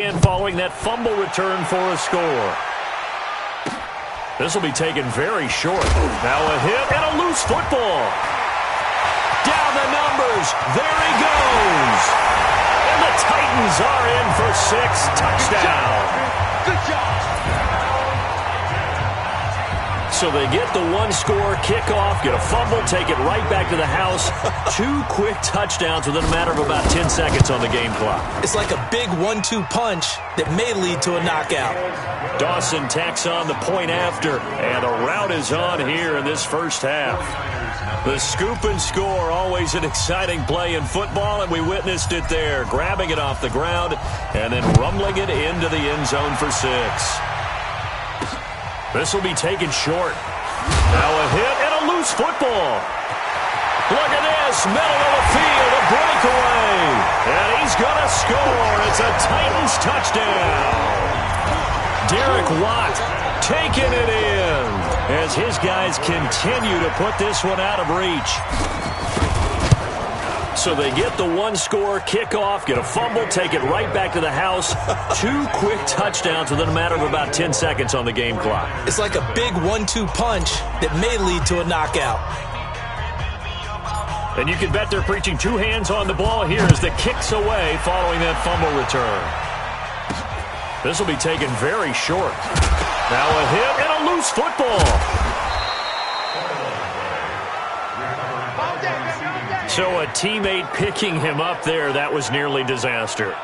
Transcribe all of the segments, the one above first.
And following that fumble return for a score. This will be taken very short. Now a hit and a loose football. Down the numbers. There he goes. And the Titans are in for 6. Touchdown. Good job. So they get the one-score kickoff, get a fumble, take it right back to the house. 2 quick touchdowns within a matter of about 10 seconds on the game clock. It's like a big 1-2 punch that may lead to a knockout. Dawson tacks on the point after, and a rout is on here in this first half. The scoop and score, always an exciting play in football, and we witnessed it there, grabbing it off the ground and then rumbling it into the end zone for 6. This will be taken short. Now a hit and a loose football. Look at this, middle of the field, a breakaway. And he's going to score. It's a Titans touchdown. Derek Watt taking it in as his guys continue to put this one out of reach. So they get the one-score kickoff, get a fumble, take it right back to the house. 2 quick touchdowns within a matter of about 10 seconds on the game clock. It's like a big 1-2 punch that may lead to a knockout. And you can bet they're preaching 2 hands on the ball here as the kick's away following that fumble return. This will be taken very short. Now a hit and a loose football. So a teammate picking him up there, that was nearly disaster.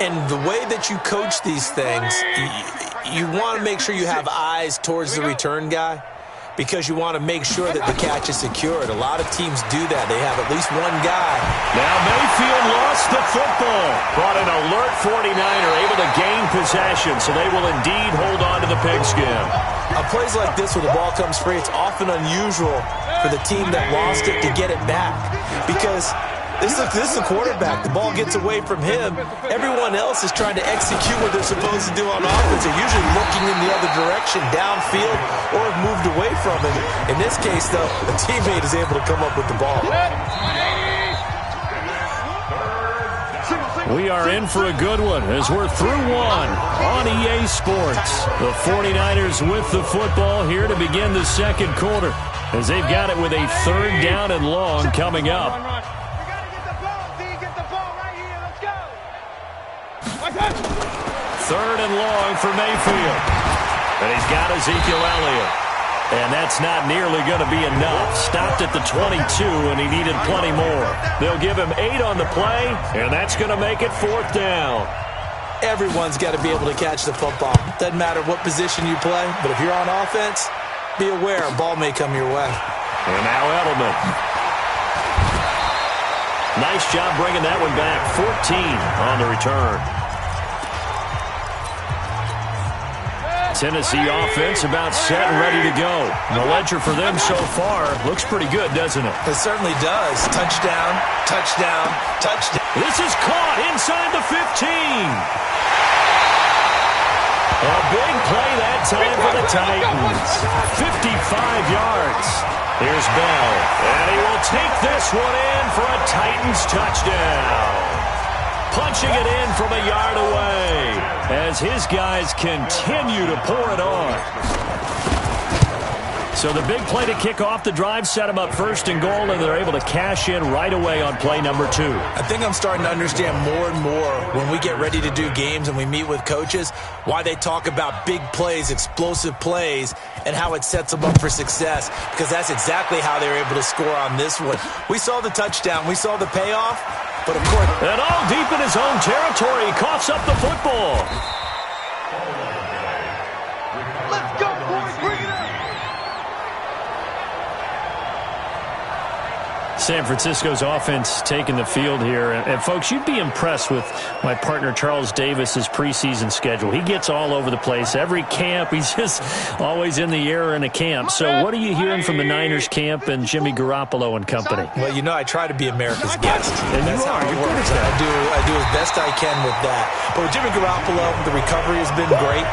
And the way that you coach these things, you want to make sure you have eyes towards the return guy because you want to make sure that the catch is secured. A lot of teams do that. They have at least one guy. Now Mayfield lost the football. Brought an alert 49er, able to gain possession, so they will indeed hold on to the pigskin. On plays like this where the ball comes free, it's often unusual for the team that lost it to get it back because this is the quarterback. The ball gets away from him. Everyone else is trying to execute what they're supposed to do on offense. They're usually looking in the other direction, downfield, or have moved away from him. In this case, though, the teammate is able to come up with the ball. We are in for a good one as we're through one on EA Sports. The 49ers with the football here to begin the second quarter as they've got it with a 3rd down and long coming up. Third and long for Mayfield. And he's got Ezekiel Elliott. And that's not nearly going to be enough. Stopped at the 22, and he needed plenty more. They'll give him 8 on the play, and that's going to make it 4th down. Everyone's got to be able to catch the football. Doesn't matter what position you play, but if you're on offense, be aware a ball may come your way. And now Edelman. Nice job bringing that one back. 14 on the return. Tennessee offense about set and ready to go. The ledger for them so far looks pretty good, doesn't it? It certainly does. Touchdown, touchdown, touchdown. This is caught inside the 15. A big play that time for the Titans. 55 yards. Here's Bell, and he will take this one in for a Titans touchdown. Punching it in from a yard away as his guys continue to pour it on. So the big play to kick off the drive set them up 1st and goal, and they're able to cash in right away on play number 2. I think I'm starting to understand more and more when we get ready to do games and we meet with coaches why they talk about big plays, explosive plays, and how it sets them up for success, because that's exactly how they were able to score on this one. We saw the touchdown. We saw the payoff, but of course... And all deep in his own territory, he coughs up the football. Let's go, boys. Bring it up. San Francisco's offense taking the field here. And folks, you'd be impressed with my partner Charles Davis's preseason schedule. He gets all over the place. Every camp, he's just always in the air in a camp. So what are you hearing from the Niners camp and Jimmy Garoppolo and company? Well, you know, I try to be America's guest. And that's how it works. I do as best I can with that. But with Jimmy Garoppolo, the recovery has been great.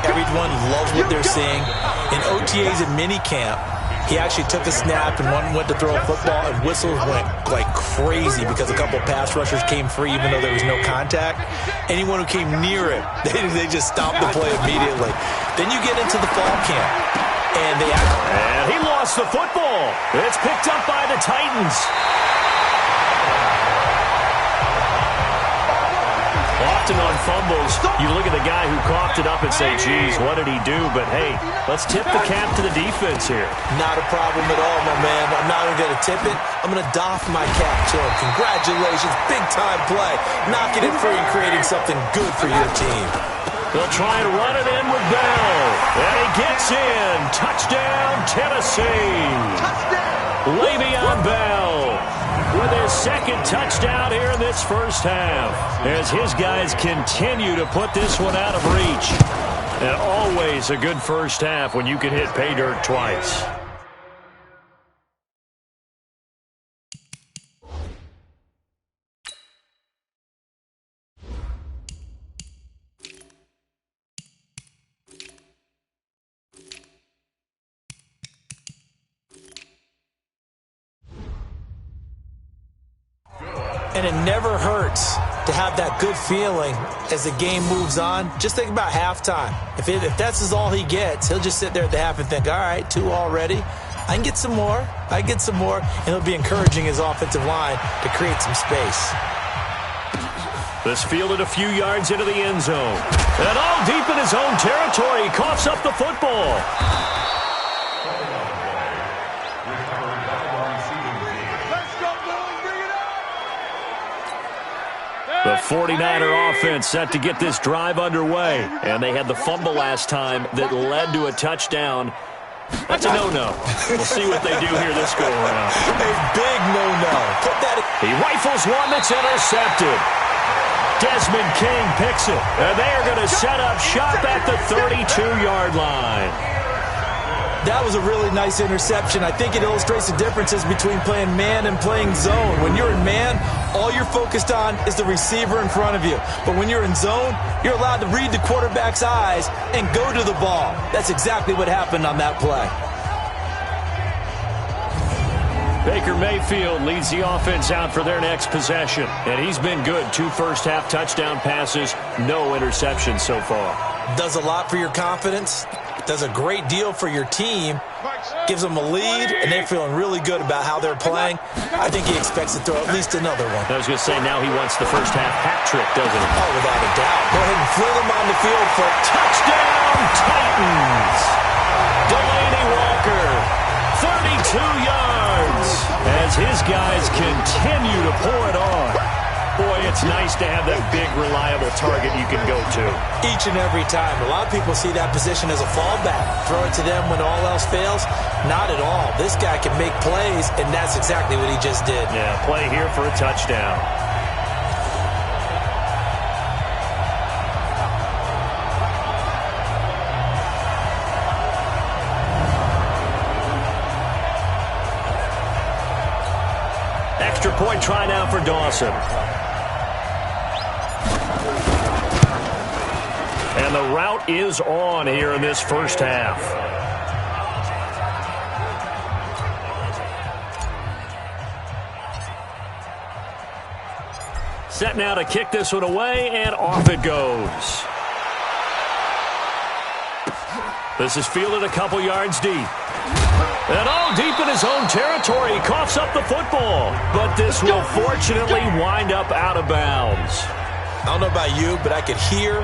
Everyone loves what they're seeing. In OTAs and minicamp, He actually took a snap and one went to throw a football, and whistles went like crazy because a couple pass rushers came free even though there was no contact. Anyone who came near him, they just stopped the play immediately. Then you get into the fall camp, and he lost the football. It's picked up by the Titans. Often on fumbles, you look at the guy who coughed it up and say, geez, what did he do? But, hey, let's tip the cap to the defense here. Not a problem at all, my man. I'm not even going to tip it. I'm going to doff my cap to him. Congratulations. Big-time play. Knocking it free and creating something good for your team. They'll try and run it in with Bell. And he gets in. Touchdown, Tennessee. Touchdown. Le'Veon Bell with his second touchdown here in this first half, as his guys continue to put this one out of reach. And always a good first half when you can hit pay dirt twice. And it never hurts to have that good feeling as the game moves on. Just think about halftime. If that's all he gets, he'll just sit there at the half and think, all right, 2 already. I can get some more. And he'll be encouraging his offensive line to create some space. This fielded a few yards into the end zone. And all deep in his own territory, he coughs up the football. The 49er offense set to get this drive underway. And they had the fumble last time that led to a touchdown. That's a no-no. We'll see what they do here this go-around. A big no-no. He rifles one that's intercepted. Desmond King picks it. And they are going to set up shop at the 32-yard line. That was a really nice interception. I think it illustrates the differences between playing man and playing zone. When you're in man, all you're focused on is the receiver in front of you. But when you're in zone, you're allowed to read the quarterback's eyes and go to the ball. That's exactly what happened on that play. Baker Mayfield leads the offense out for their next possession. And he's been good. 2 first-half touchdown passes, no interceptions so far. Does a lot for your confidence. Does a great deal for your team. Gives them a lead, and they're feeling really good about how they're playing. I think he expects to throw at least another one. I was going to say, now he wants the first-half hat trick, doesn't he? Oh, without a doubt. Go ahead and fling him on the field for touchdown, Titans. Delaney Walker, 32 yards, as his guys continue to pour it on. Boy, it's nice to have that big, reliable target you can go to. Each and every time. A lot of people see that position as a fallback. Throw it to them when all else fails. Not at all. This guy can make plays, and that's exactly what he just did. Yeah, play here for a touchdown. Extra point try now for Dawson. And the route is on here in this first half. Set now to kick this one away, and off it goes. This is fielded a couple yards deep. And all deep in his own territory, he coughs up the football. But this will fortunately wind up out of bounds. I don't know about you, but I could hear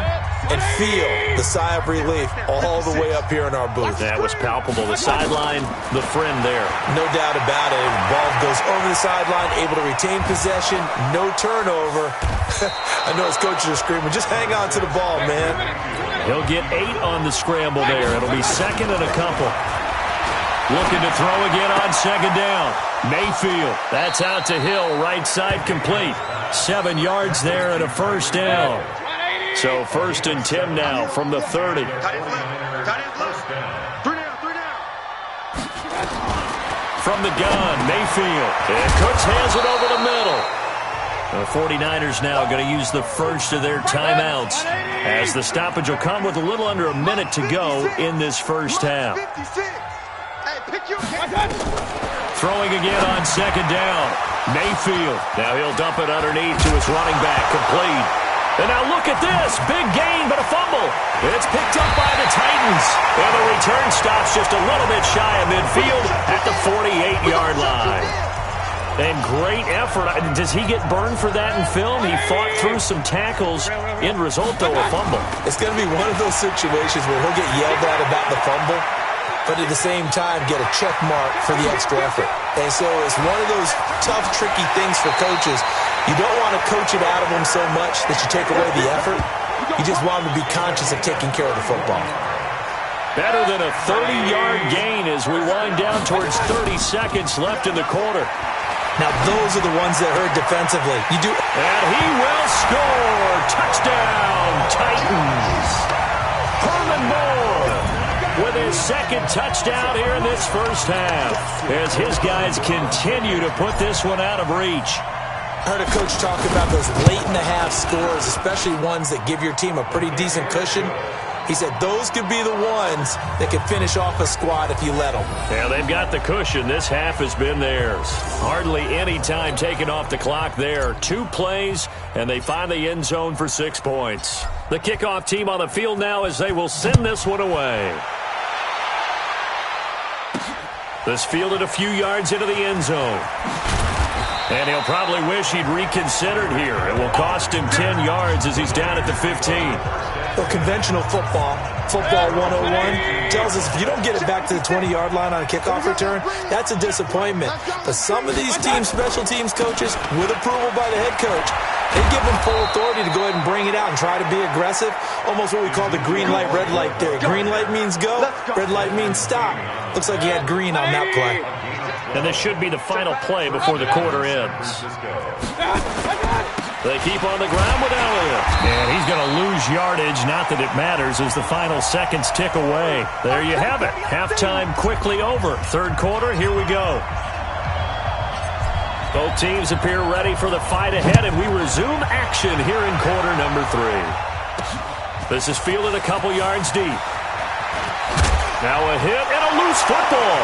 and feel the sigh of relief all the way up here in our booth. That was palpable. The sideline, the friend there. No doubt about it. The ball goes over the sideline, able to retain possession, no turnover. I know his coaches are screaming, just hang on to the ball, man. He'll get 8 on the scramble there. It'll be second and a couple. Looking to throw again on second down. Mayfield, that's out to Hill, right side complete. 7 yards there and a first down. So 1st and 10 now from the 30. From the gun, Mayfield. And Cooks hands it over the middle. The 49ers now going to use the first of their timeouts, as the stoppage will come with a little under a minute to go in this first half. Throwing again on second down. Mayfield. Now he'll dump it underneath to his running back. Complete. And now look at this. Big gain, but a fumble. It's picked up by the Titans. And the return stops just a little bit shy of midfield at the 48-yard line. And great effort. Does he get burned for that in film? He fought through some tackles. End result, though, a fumble. It's going to be one of those situations where he'll get yelled at about the fumble, but at the same time get a check mark for the extra effort. And so it's one of those tough, tricky things for coaches. You don't want to coach it out of them so much that you take away the effort. You just want them to be conscious of taking care of the football. Better than a 30-yard gain as we wind down towards 30 seconds left in the quarter. Now, those are the ones that hurt defensively. You do, and he will score. Touchdown, Titans. Herman Moore with his second touchdown here in this first half as his guys continue to put this one out of reach. I heard a coach talk about those late-in-the-half scores, especially ones that give your team a pretty decent cushion. He said those could be the ones that could finish off a squad if you let them. Yeah, they've got the cushion. This half has been theirs. Hardly any time taken off the clock there. 2 plays, and they find the end zone for 6 points. The kickoff team on the field now as they will send this one away. This fielded a few yards into the end zone. And he'll probably wish he'd reconsidered here. It will cost him 10 yards as he's down at the 15. Well, conventional football 101, tells us if you don't get it back to the 20-yard line on a kickoff return, that's a disappointment. But some of these teams, special teams coaches, with approval by the head coach, they give them full authority to go ahead and bring it out and try to be aggressive. Almost what we call the green light, red light theory. Green light means go, red light means stop. Looks like he had green on that play. And this should be the final play before the quarter ends. They keep on the ground with Elliott. And he's going to lose yardage. Not that it matters as the final seconds tick away. There you have it. Halftime quickly over. Third quarter, here we go. Both teams appear ready for the fight ahead, and we resume action here in quarter number 3. This is fielded a couple yards deep. Now a hit and a loose football.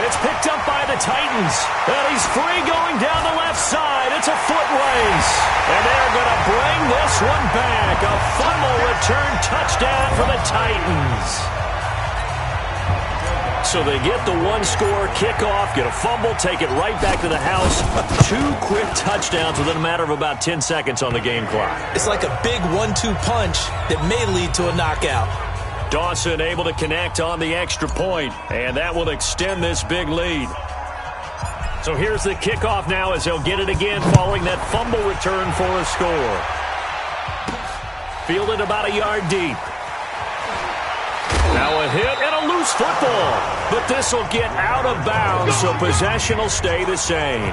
It's picked up by the Titans. And he's free going down the left side. It's a foot race. And they're going to bring this one back. A fumble return touchdown for the Titans. So they get the one-score kickoff, get a fumble, take it right back to the house. 2 quick touchdowns within a matter of about 10 seconds on the game clock. It's like a big 1-2 punch that may lead to a knockout. Dawson able to connect on the extra point, and that will extend this big lead. So here's the kickoff now as they'll get it again following that fumble return for a score. Fielded about a yard deep. Now a hit and a loose football, but this will get out of bounds, so possession will stay the same.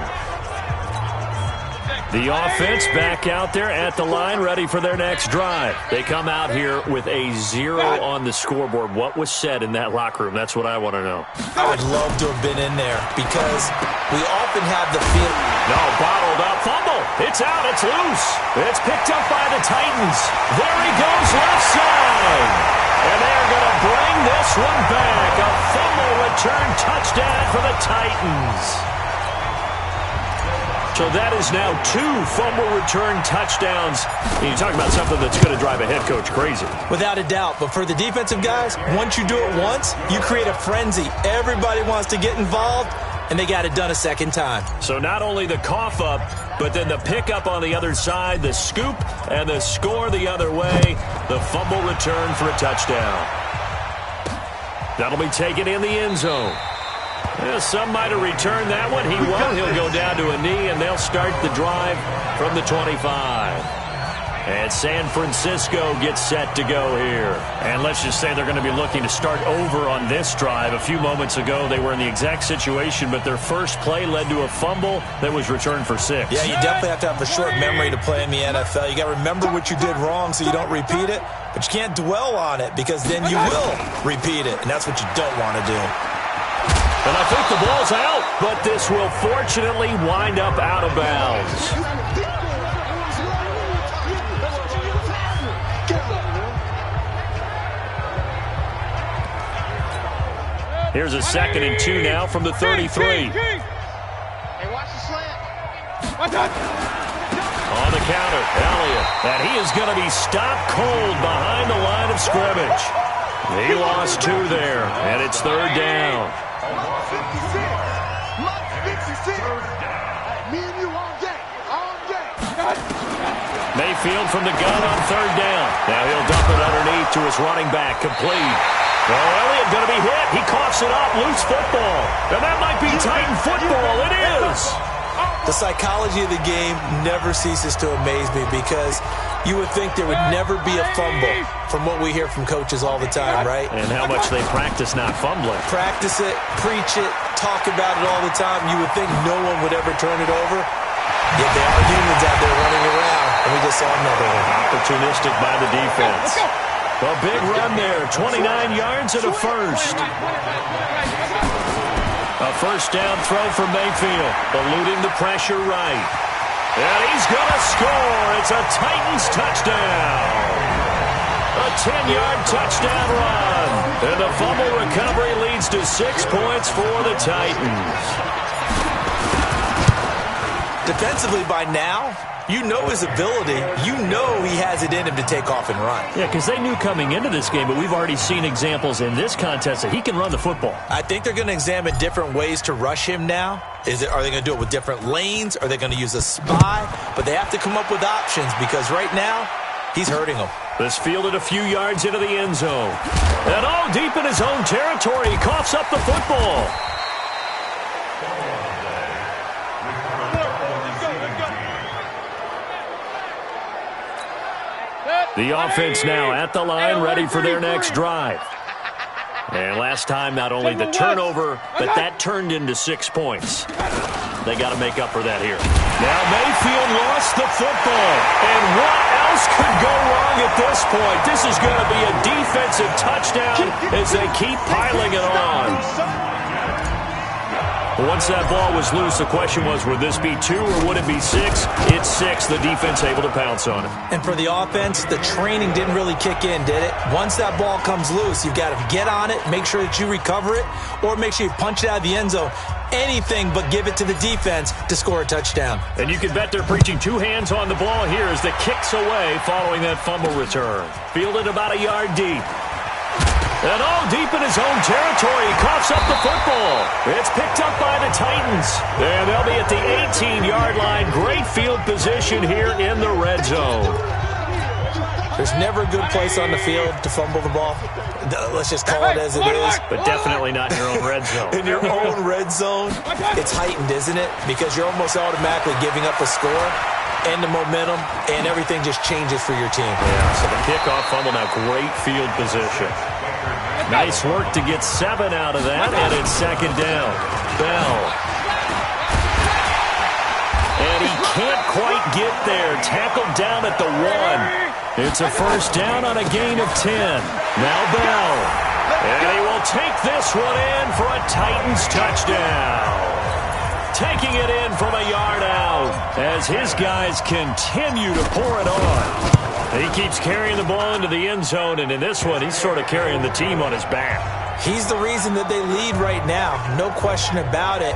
The offense back out there at the line, ready for their next drive. They come out here with a 0 on the scoreboard. What was said in that locker room? That's what I want to know. I would love to have been in there because we often have the feel. No, bottled up fumble. It's out. It's loose. It's picked up by the Titans. There he goes left side. And they're going to bring this one back. A fumble return touchdown for the Titans. So that is now 2 fumble return touchdowns. And you talk about something that's going to drive a head coach crazy. Without a doubt. But for the defensive guys, once you do it once, you create a frenzy. Everybody wants to get involved, and they got it done a second time. So not only the cough up, but then the pickup on the other side, the scoop, and the score the other way. The fumble return for a touchdown. That'll be taken in the end zone. Yeah, some might have returned that one. He won't. He'll go down to a knee, and they'll start the drive from the 25. And San Francisco gets set to go here. And let's just say they're going to be looking to start over on this drive. A few moments ago, they were in the exact situation, but their first play led to a fumble that was returned for 6. Yeah, you definitely have to have a short memory to play in the NFL. You got to remember what you did wrong so you don't repeat it, but you can't dwell on it because then you will repeat it, and that's what you don't want to do. And I think the ball's out, but this will fortunately wind up out of bounds. Here's a 2nd and 2 now from the 33. Hey, watch the slant. On the counter, Elliott. And he is going to be stopped cold behind the line of scrimmage. He lost 2 there, and it's 3rd down. Lot 56. Lot 56. Me and you all day. All day. Mayfield from the gun on 3rd down. Now he'll dump it underneath to his running back, complete. Oh, Elliott going to be hit. He coughs it up, loose football. And that might be Titan football. It is. The psychology of the game never ceases to amaze me because you would think there would never be a fumble from what we hear from coaches all the time, right? And how much they practice not fumbling. Practice it, preach it, talk about it all the time. You would think no one would ever turn it over. Yet there are humans out there running around, and we just saw another one. Opportunistic by the defense. A big run there, 29 yards and a first. A first down throw for Mayfield, eluding the pressure right. And he's going to score. It's a Titans touchdown. A 10-yard touchdown run. And the fumble recovery leads to 6 points for the Titans. Defensively by now, you know his ability. You know he has it in him to take off and run. Yeah, because they knew coming into this game, but we've already seen examples in this contest that he can run the football. I think they're going to examine different ways to rush him now. Are they going to do it with different lanes? Are they going to use a spy? But they have to come up with options because right now, he's hurting them. This fielded a few yards into the end zone. And all deep in his own territory, he coughs up the football. The offense now at the line, ready for their next drive. And last time, not only the turnover, but that turned into 6 points. They got to make up for that here. Now Mayfield lost the football. And what else could go wrong at this point? This is going to be a defensive touchdown as they keep piling it on. Once that ball was loose, the question was, would this be 2 or would it be 6? It's 6. The defense able to pounce on it. And for the offense, the training didn't really kick in, did it? Once that ball comes loose, you've got to get on it, make sure that you recover it, or make sure you punch it out of the end zone. Anything but give it to the defense to score a touchdown. And you can bet they're preaching 2 hands on the ball here as the kick's away following that fumble return. Fielded about a yard deep. And all deep in his own territory, he coughs up the football. It's picked up by the Titans. And they'll be at the 18-yard line. Great field position here in the red zone. There's never a good place on the field to fumble the ball. Let's just call it as it is. But definitely not in your own red zone. In your own red zone, it's heightened, isn't it? Because you're almost automatically giving up a score and the momentum, and everything just changes for your team. Yeah, so the kickoff fumble, now great field position. Nice work to get 7 out of that, and it's 2nd down. Bell. And he can't quite get there. Tackled down at the 1. It's a first down on a gain of 10. Now Bell. And he will take this one in for a Titans touchdown. Taking it in from a yard out as his guys continue to pour it on. He keeps carrying the ball into the end zone, and in this one, he's sort of carrying the team on his back. He's the reason that they lead right now, no question about it.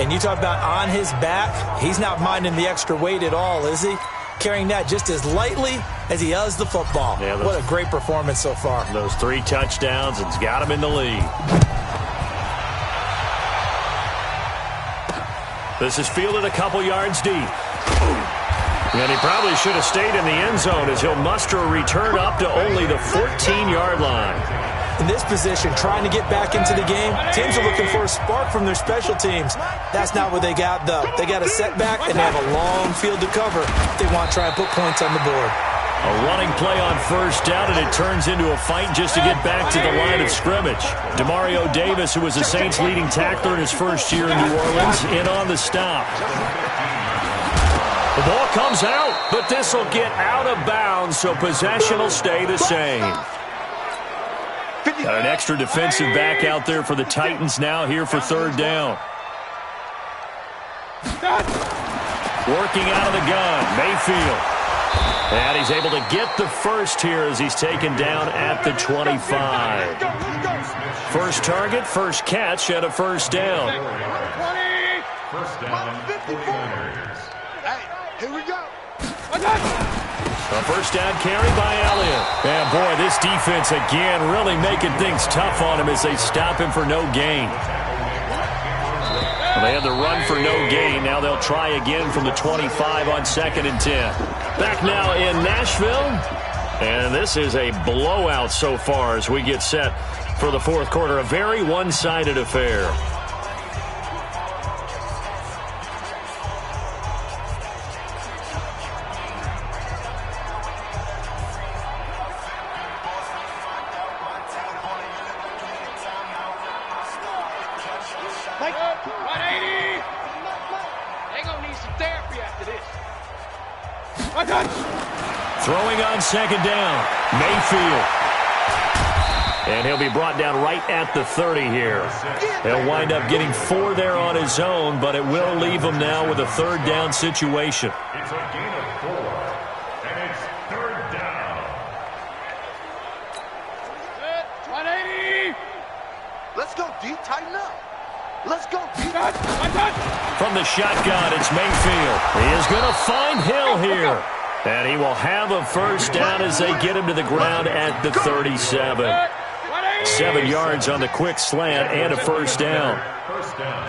And you talk about on his back, he's not minding the extra weight at all, is he? Carrying that just as lightly as he does the football. Yeah, what a great performance so far. Those 3 touchdowns, it's got him in the lead. This is fielded a couple yards deep. And he probably should have stayed in the end zone as he'll muster a return up to only the 14-yard line. In this position, trying to get back into the game, teams are looking for a spark from their special teams. That's not what they got, though. They got a setback, and they have a long field to cover if they want to try and put points on the board. A running play on first down, and it turns into a fight just to get back to the line of scrimmage. Demario Davis, who was the Saints' leading tackler in his first year in New Orleans, in on the stop. The ball comes out, but this will get out of bounds, so possession will stay the same. Got an extra defensive back out there for the Titans now here for 3rd down. Working out of the gun, Mayfield. And he's able to get the first here as he's taken down at the 25. First target, first catch, and a first down. 20. First down, 49ers. Hey, here we go. A first down carry by Elliott. And boy, this defense again really making things tough on him as they stop him for no gain. Well, they had the run for no gain. Now they'll try again from the 25 on 2nd and 10. Back now in Nashville. And this is a blowout so far as we get set for the fourth quarter. A very one-sided affair. Mike, 180. They gonna need some therapy after this. Throwing on 2nd down, Mayfield. And he'll be brought down right at the 30 here. He'll wind up getting 4 there on his own, but it will leave him now with a 3rd down situation. It's a gain of 4, and it's 3rd down. 180. Let's go, D. Tighten up. Let's go, D. From the shotgun, it's Mayfield. He is going to find Hill here. And he will have a first down as they get him to the ground at the 37. 7 yards on the quick slant and a first down. First down.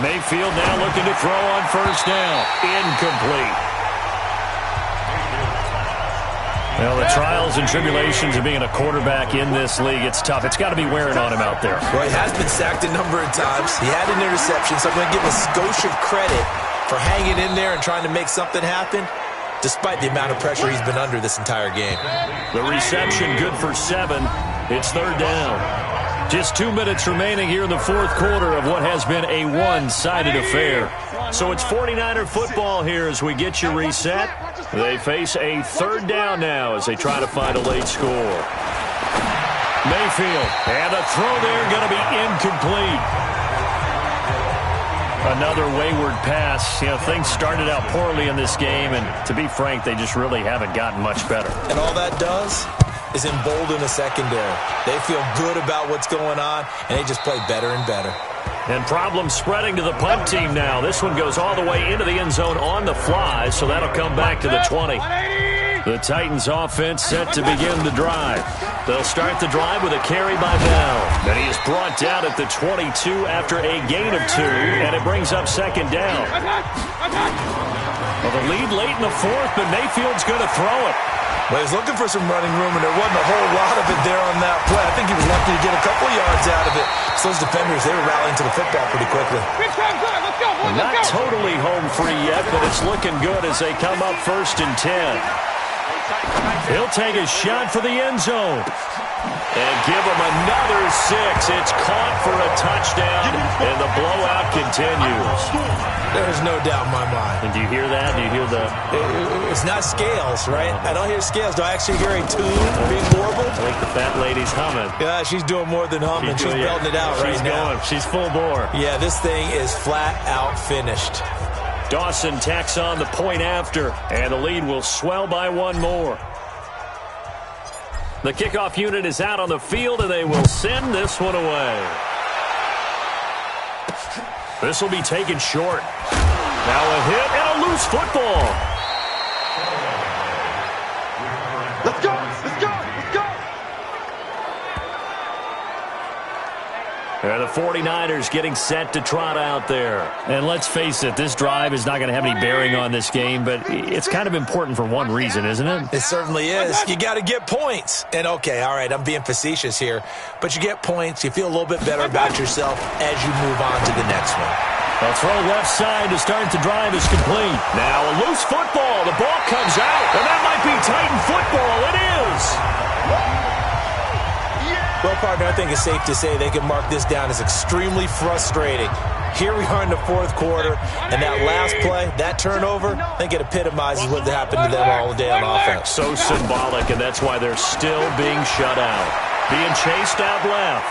Mayfield now looking to throw on first down. Incomplete. Well, the trials and tribulations of being a quarterback in this league, it's tough. It's got to be wearing on him out there. Well, he has been sacked a number of times. He had an interception, so I'm going to give him Scotia credit for hanging in there and trying to make something happen, despite the amount of pressure he's been under this entire game. The reception good for 7. It's 3rd down. Just 2 minutes remaining here in the fourth quarter of what has been a one-sided affair. So it's 49er football here as we get you reset. They face a 3rd down now as they try to find a late score. Mayfield, and a throw there going to be incomplete. Another wayward pass. You know, things started out poorly in this game, and to be frank, they just really haven't gotten much better. And all that does is embolden a secondary. They feel good about what's going on, and they just play better and better. And problems spreading to the punt team now. This one goes all the way into the end zone on the fly, so that'll come back to the 20. The Titans offense set to begin the drive. They'll start the drive with a carry by Bell. And he is brought down at the 22 after a gain of 2, and it brings up 2nd down. Well, the lead late in the fourth, but Mayfield's going to throw it. Well, he was looking for some running room, and there wasn't a whole lot of it there on that play. I think he was lucky to get a couple yards out of it. So those defenders, they were rallying to the football pretty quickly. Not totally home free yet, but it's looking good as they come up 1st and 10. He'll take a shot for the end zone. And give him another 6. It's caught for a touchdown, and the blowout continues. There's no doubt in my mind. And do you hear that? Do you hear the... It's not scales, right? I don't hear scales. Do I actually hear a tune being warbled? I think the fat lady's humming. Yeah, she's doing more than humming. She's belting it out right now. She's full bore. Yeah, this thing is flat out finished. Dawson tacks on the point after, and the lead will swell by 1 more. The kickoff unit is out on the field, and they will send this one away. This will be taken short. Now a hit and a loose football. Let's go. Let's go. Let's go. And the 49ers getting set to trot out there. And let's face it, this drive is not going to have any bearing on this game, but it's kind of important for one reason, isn't it? It certainly is. You got to get points. And, okay, all right, I'm being facetious here, but you get points. You feel a little bit better about yourself as you move on to the next one. A throw left side to start the drive is complete. Now a loose football. The ball comes out, and that might be Titan football. It is. Well, partner, I think it's safe to say they can mark this down as extremely frustrating. Here we are in the fourth quarter, and that last play, that turnover, I think it epitomizes what happened to them all day on offense. So symbolic, and that's why they're still being shut out. Being chased out left.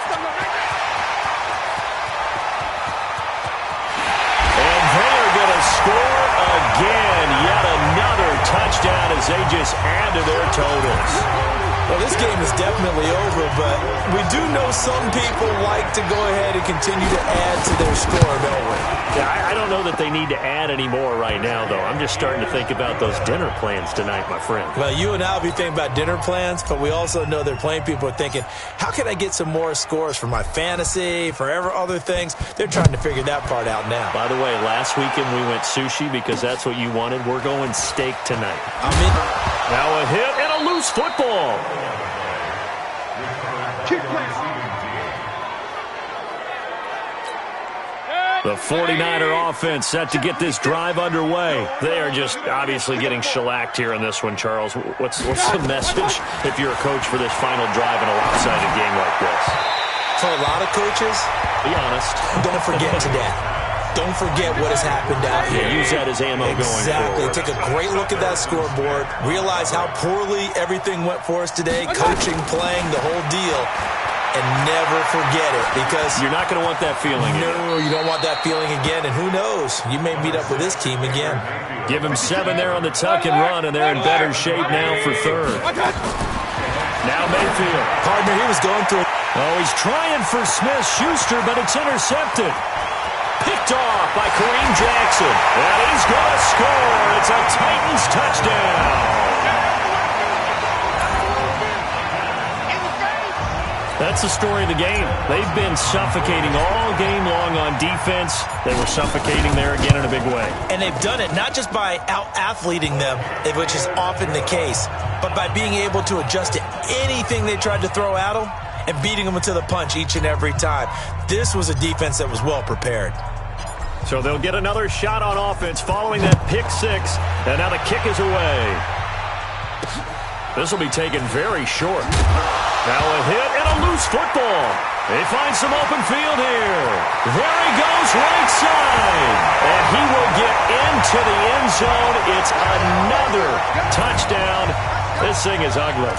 And they're going to score again. Yet another touchdown just add to their totals. Well, this game is definitely over, but we do know some people like to go ahead and continue to add to their score, don't we? Yeah, I don't know that they need to add any more right now, though. I'm just starting to think about those dinner plans tonight, my friend. Well, you and I will be thinking about dinner plans, but we also know they're playing people are thinking, how can I get some more scores for my fantasy, for other things? They're trying to figure that part out now. By the way, last weekend we went sushi because that's what you wanted. We're going steak tonight. I'm in. Now a hit and a loose football. The 49er offense set to get this drive underway. They are just obviously getting shellacked here in this one, Charles. What's the message if you're a coach for this final drive in a lopsided game like this? For a lot of coaches, be honest, don't forget today. Don't forget what has happened out here. Yeah, use that as ammo going forward. Exactly. Take a great look at that scoreboard. Realize how poorly everything went for us today. Coaching, playing, the whole deal. And never forget it, because you're not going to want that feeling. No, you don't want that feeling again. And who knows? You may meet up with this team again. Give him 7 there on the tuck and run, and they're in better shape now for third. Now Mayfield. Partner, he was going through it. Oh, he's trying for Smith-Schuster, but it's intercepted. Picked off by Kareem Jackson. And he's going to score. It's a Titans touchdown. That's the story of the game. They've been suffocating all game long on defense. They were suffocating there again in a big way. And they've done it not just by out-athleting them, which is often the case, but by being able to adjust to anything they tried to throw at them and beating them to the punch each and every time. This was a defense that was well prepared. So they'll get another shot on offense following that pick 6, and now the kick is away. This will be taken very short. Now a hit and a loose football. They find some open field here. There he goes, right side. And he will get into the end zone. It's another touchdown. This thing is ugly.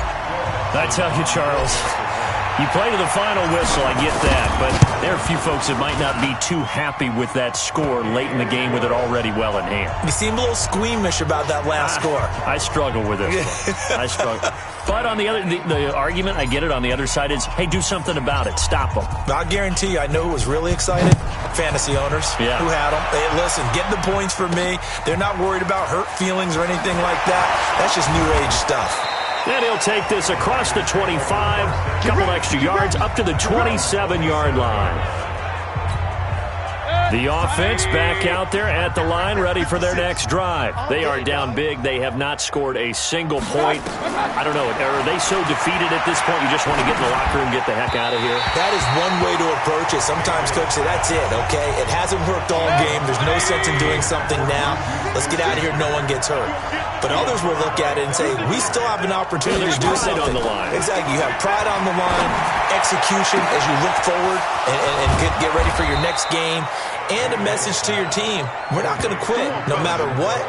I tell you, Charles, you play to the final whistle, I get that, but there are a few folks that might not be too happy with that score late in the game with it already well in hand. You seem a little squeamish about that last score. I struggle with it. I struggle. But on the other, the argument, I get it, on the other side is, hey, do something about it. Stop them. I guarantee you, I know who was really excited. Fantasy owners who had them. Hey, listen, get the points for me. They're not worried about hurt feelings or anything like that. That's just new age stuff. And he'll take this across the 25, couple extra yards, up to the 27-yard line. The offense back out there at the line, ready for their next drive. They are down big. They have not scored a single point. I don't know. Are they so defeated at this point you just want to get in the locker room and get the heck out of here? That is one way to approach it. Sometimes coaches say, that's it, okay? It hasn't worked all game. There's no sense in doing something now. Let's get out of here. No one gets hurt. But others will look at it and say, we still have an opportunity to do something. On the line. Exactly. You have pride on the line, execution as you look forward and get ready for your next game, and a message to your team. We're not going to quit. No matter what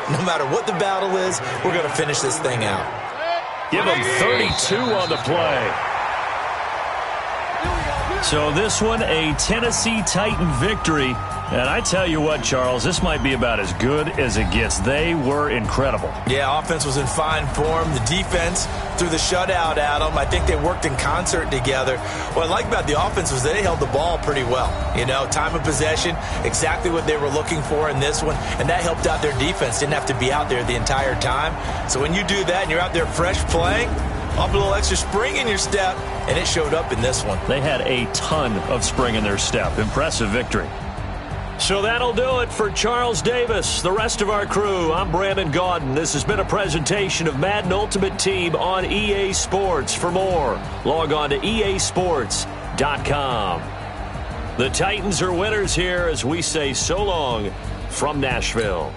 the battle is, we're going to finish this thing out. Give them 32 on the play. So this one, a Tennessee Titan victory. And I tell you what, Charles, this might be about as good as it gets. They were incredible. Yeah, offense was in fine form. The defense threw the shutout at them. I think they worked in concert together. What I like about the offense was they held the ball pretty well. You know, time of possession, exactly what they were looking for in this one. And that helped out their defense. Didn't have to be out there the entire time. So when you do that and you're out there fresh playing, up a little extra spring in your step, and it showed up in this one. They had a ton of spring in their step. Impressive victory. So that'll do it for Charles Davis, the rest of our crew. I'm Brandon Gaudin. This has been a presentation of Madden Ultimate Team on EA Sports. For more, log on to easports.com. The Titans are winners here as we say so long from Nashville.